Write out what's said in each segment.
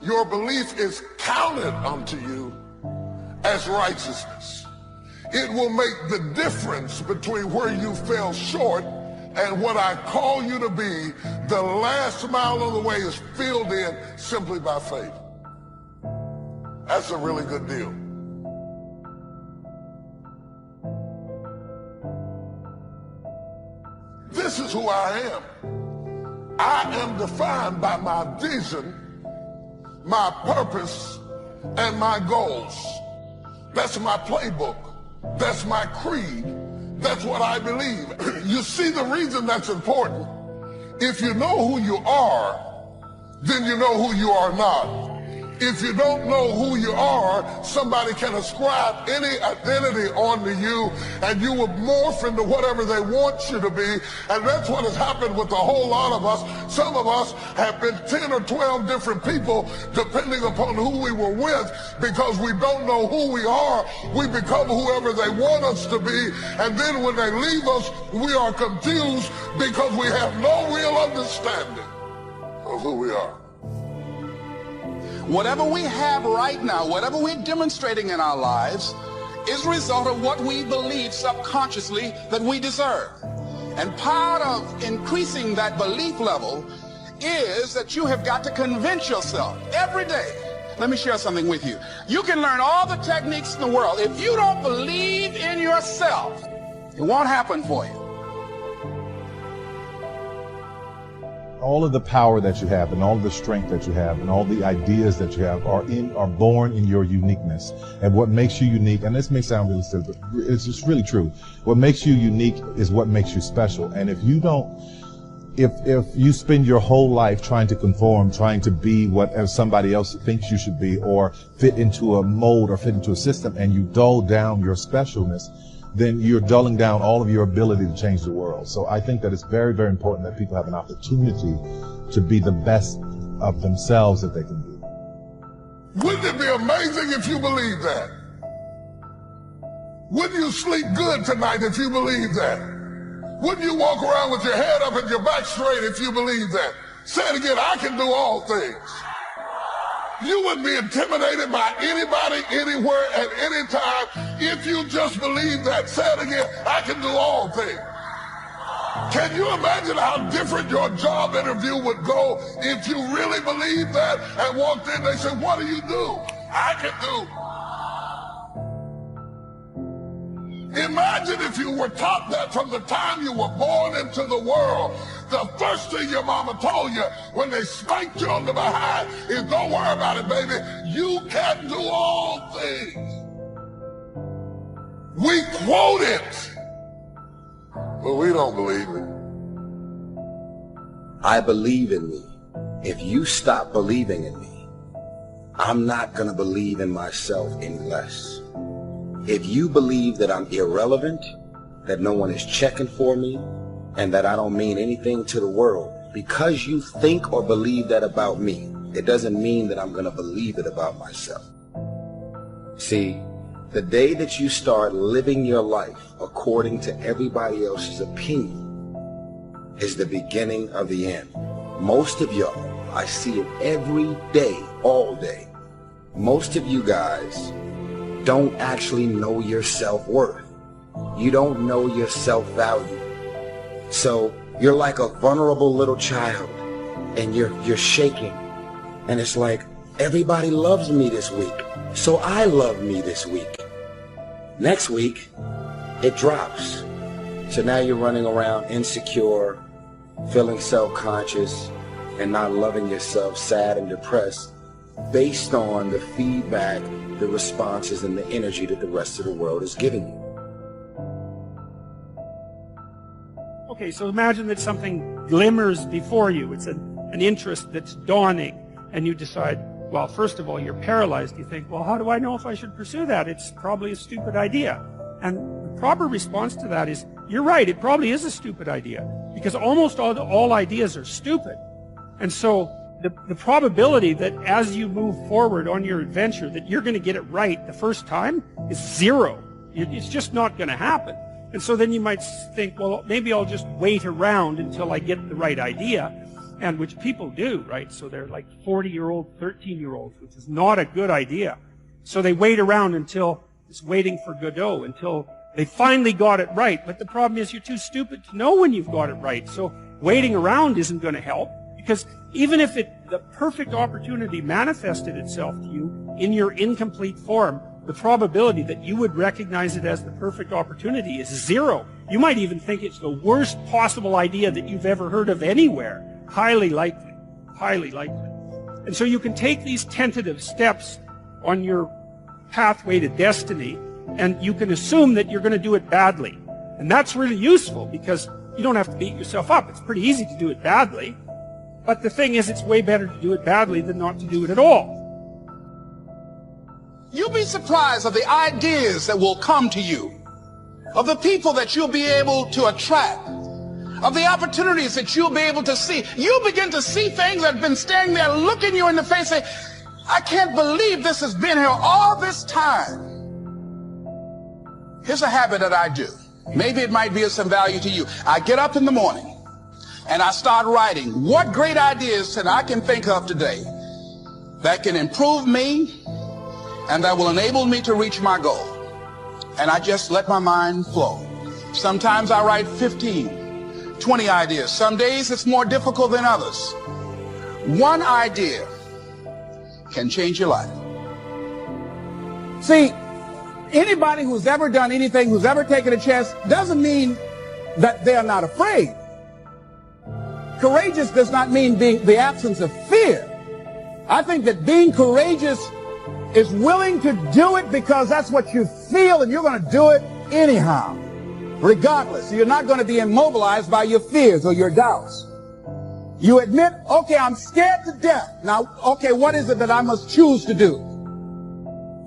your belief is counted unto you as righteousness. It will make the difference between where you fell short and what I call you to be. The last mile of the way is filled in simply by faith. That's a really good deal. This is who I am. I am defined by my vision, my purpose, and my goals. That's my playbook. That's my creed. That's what I believe. You see, the reason that's important, if you know who you are, then you know who you are not. If you don't know who you are, somebody can ascribe any identity onto you, and you will morph into whatever they want you to be. And that's what has happened with a whole lot of us. Some of us have been 10 or 12 different people depending upon who we were with, because we don't know who we are. We become whoever they want us to be, and then when they leave us, we are confused because we have no real understanding of who we are. Whatever we have right now, whatever we're demonstrating in our lives, is a result of what we believe subconsciously that we deserve. And part of increasing that belief level is that you have got to convince yourself every day. Let me share something with you. You can learn all the techniques in the world. If you don't believe in yourself, it won't happen for you. All of the power that you have and all of the strength that you have and all the ideas that you have are born in your uniqueness. And what makes you unique, and this may sound really silly, but it's just really true. What makes you unique is what makes you special. And if you don't, if you spend your whole life trying to conform, trying to be what somebody else thinks you should be, or fit into a mold or fit into a system, and you dull down your specialness, then you're dulling down all of your ability to change the world. So I think that it's very, very important that people have an opportunity to be the best of themselves that they can be. Wouldn't it be amazing if you believe that? Wouldn't you sleep good tonight if you believe that? Wouldn't you walk around with your head up and your back straight if you believe that? Say it again, I can do all things. You wouldn't be intimidated by anybody, anywhere, at any time if you just believe that. Say it again, I can do all things. Can you imagine how different your job interview would go if you really believed that and walked in, they said, what do you do? I can do. Imagine if you were taught that from the time you were born into the world. The first thing your mama told you when they spanked you on the behind is, don't worry about it, baby. You can do all things. We quote it, but we don't believe it. I believe in me. If you stop believing in me, I'm not going to believe in myself any less. If you believe that I'm irrelevant, that no one is checking for me, and that I don't mean anything to the world, because you think or believe that about me, it doesn't mean that I'm going to believe it about myself. See, the day that you start living your life according to everybody else's opinion is the beginning of the end. Most of y'all, I see it every day, all day. Most of you guys don't actually know your self-worth. You don't know your self-value. So you're like a vulnerable little child, and you're shaking, and it's like, everybody loves me this week, so I love me this week. Next week, it drops. So now you're running around insecure, feeling self-conscious, and not loving yourself, sad and depressed, based on the feedback, the responses, and the energy that the rest of the world is giving you. Okay, so imagine that something glimmers before you. It's an interest that's dawning, and you decide, well, first of all, you're paralyzed. You think, well, how do I know if I should pursue that? It's probably a stupid idea. And the proper response to that is, you're right, it probably is a stupid idea, because almost all ideas are stupid. And so the probability that as you move forward on your adventure that you're going to get it right the first time is zero. It's just not going to happen. And so then you might think, well, maybe I'll just wait around until I get the right idea. and which people do, right? So they're like 40-year-old, 13-year-olds, which is not a good idea. So they wait around until it's waiting for Godot, until they finally got it right. But the problem is you're too stupid to know when you've got it right. So waiting around isn't going to help, because even if the perfect opportunity manifested itself to you in your incomplete form, the probability that you would recognize it as the perfect opportunity is 0. You might even think it's the worst possible idea that you've ever heard of anywhere. Highly likely. Highly likely. And so you can take these tentative steps on your pathway to destiny, and you can assume that you're going to do it badly. And that's really useful, because you don't have to beat yourself up. It's pretty easy to do it badly. But the thing is, it's way better to do it badly than not to do it at all. You'll be surprised of the ideas that will come to you, of the people that you'll be able to attract, of the opportunities that you'll be able to see. You'll begin to see things that have been standing there looking you in the face, saying, I can't believe this has been here all this time. Here's a habit that I do. Maybe it might be of some value to you. I get up in the morning and I start writing what great ideas that I can think of today that can improve me and that will enable me to reach my goal. And I just let my mind flow. Sometimes I write 15, 20 ideas. Some days it's more difficult than others. One idea can change your life. See, anybody who's ever done anything, who's ever taken a chance, doesn't mean that they are not afraid. Courageous does not mean being the absence of fear. I think that being courageous is willing to do it because that's what you feel, and you're going to do it anyhow, regardless. So you're not going to be immobilized by your fears or your doubts. You admit, okay, I'm scared to death. Now, okay, what is it that I must choose to do?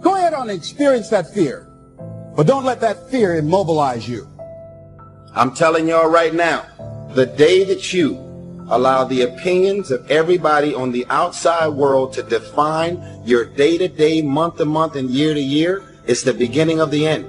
Go ahead and experience that fear, but don't let that fear immobilize you. I'm telling y'all right now, the day that you allow the opinions of everybody on the outside world to define your day-to-day, month-to-month, and year-to-year, it's the beginning of the end.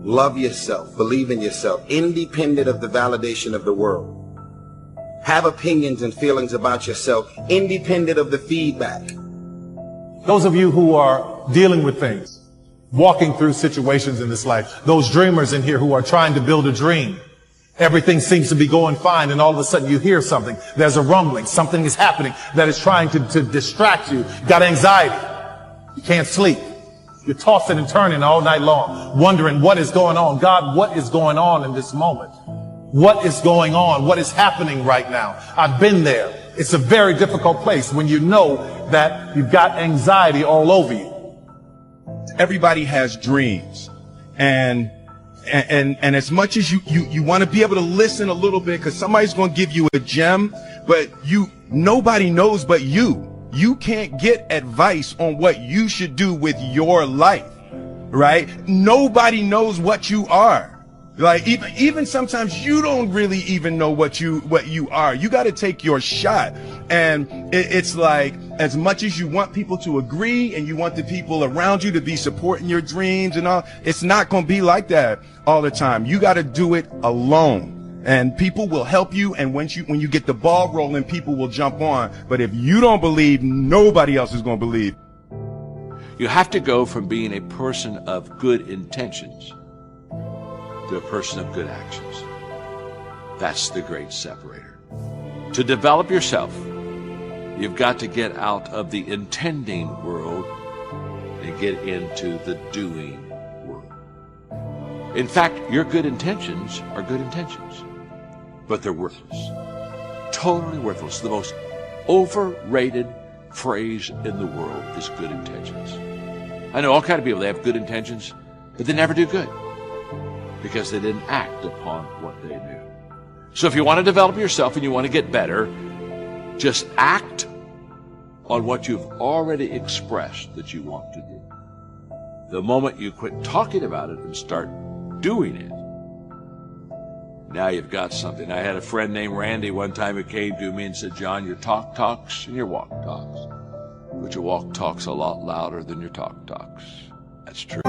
Love yourself, believe in yourself, independent of the validation of the world. Have opinions and feelings about yourself, independent of the feedback. Those of you who are dealing with things, walking through situations in this life, those dreamers in here who are trying to build a dream, everything seems to be going fine, and all of a sudden you hear something. There's a rumbling. Something is happening that is trying to distract you. Got anxiety. You can't sleep. You're tossing and turning all night long, wondering what is going on. God, what is going on in this moment? What is going on? What is happening right now? I've been there. It's a very difficult place when you know that you've got anxiety all over you. Everybody has dreams, and as much as you want to be able to listen a little bit, because somebody's going to give you a gem, but nobody knows but you. You can't get advice on what you should do with your life, right? Nobody knows what you are. Like even sometimes you don't really even know what you are. You got to take your shot. And it's like, as much as you want people to agree and you want the people around you to be supporting your dreams and all, it's not going to be like that all the time. You got to do it alone. And people will help you, and when you get the ball rolling, people will jump on. But if you don't believe, nobody else is going to believe. You have to go from being a person of good intentions to a person of good actions. That's the great separator. To develop yourself, you've got to get out of the intending world and get into the doing world. In fact, your good intentions are good intentions, but they're worthless. Totally worthless. The most overrated phrase in the world is good intentions. I know all kinds of people, they have good intentions, but they never do good because they didn't act upon what they knew. So if you want to develop yourself and you want to get better, just act on what you've already expressed that you want to do. The moment you quit talking about it and start doing it, now you've got something. I had a friend named Randy one time who came to me and said, John, your talk talks and your walk talks, but your walk talks a lot louder than your talk talks. That's true.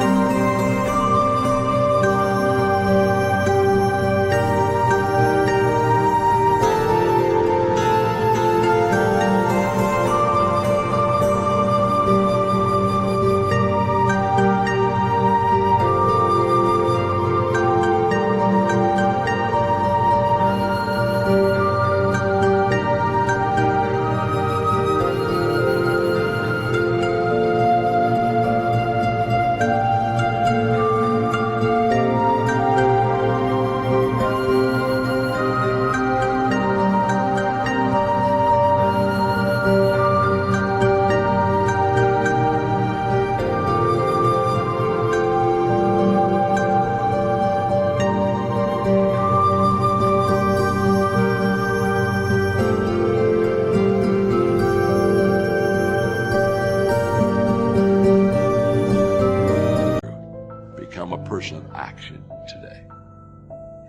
Person of action today.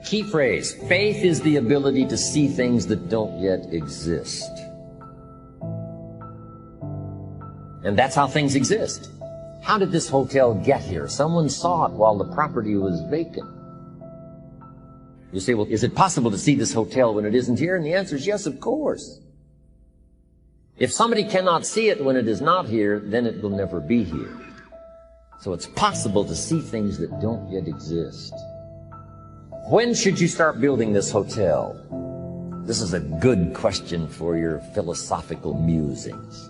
Key phrase, faith is the ability to see things that don't yet exist. And that's how things exist. How did this hotel get here? Someone saw it while the property was vacant. You say, well, is it possible to see this hotel when it isn't here? And the answer is yes, of course. If somebody cannot see it when it is not here, then it will never be here. So it's possible to see things that don't yet exist. When should you start building this hotel? This is a good question for your philosophical musings.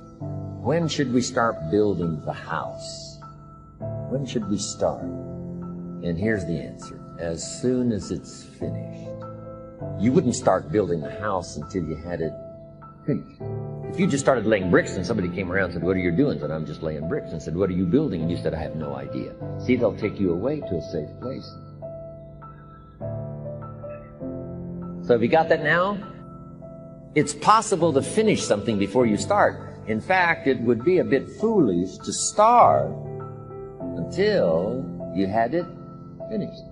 When should we start building the house? When should we start? And here's the answer. As soon as it's finished. You wouldn't start building the house until you had it finished. If you just started laying bricks and somebody came around and said, what are you doing? I said, I'm just laying bricks. And said, what are you building? And you said, I have no idea. See, they'll take you away to a safe place. So have you got that now? It's possible to finish something before you start. In fact, it would be a bit foolish to start until you had it finished.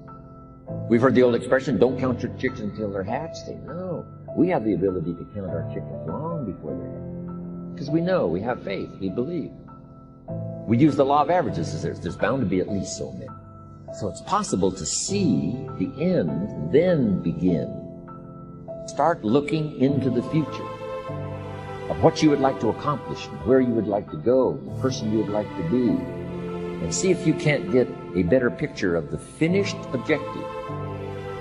We've heard the old expression, don't count your chickens until they're hatched. No, we have the ability to count our chickens long before they're hatched. Because we know, we have faith, we believe. We use the law of averages. There's bound to be at least so many. So it's possible to see the end, then begin. Start looking into the future of what you would like to accomplish, where you would like to go, the person you would like to be, and see if you can't get a better picture of the finished objective.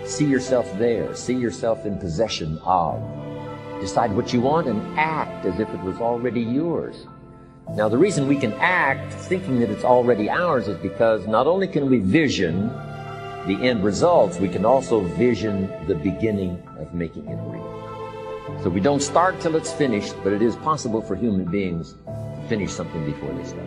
See yourself there. See yourself in possession of. Decide what you want and act as if it was already yours. Now, the reason we can act thinking that it's already ours is because not only can we vision the end results, we can also vision the beginning of making it real. So we don't start till it's finished, but it is possible for human beings to finish something before they start.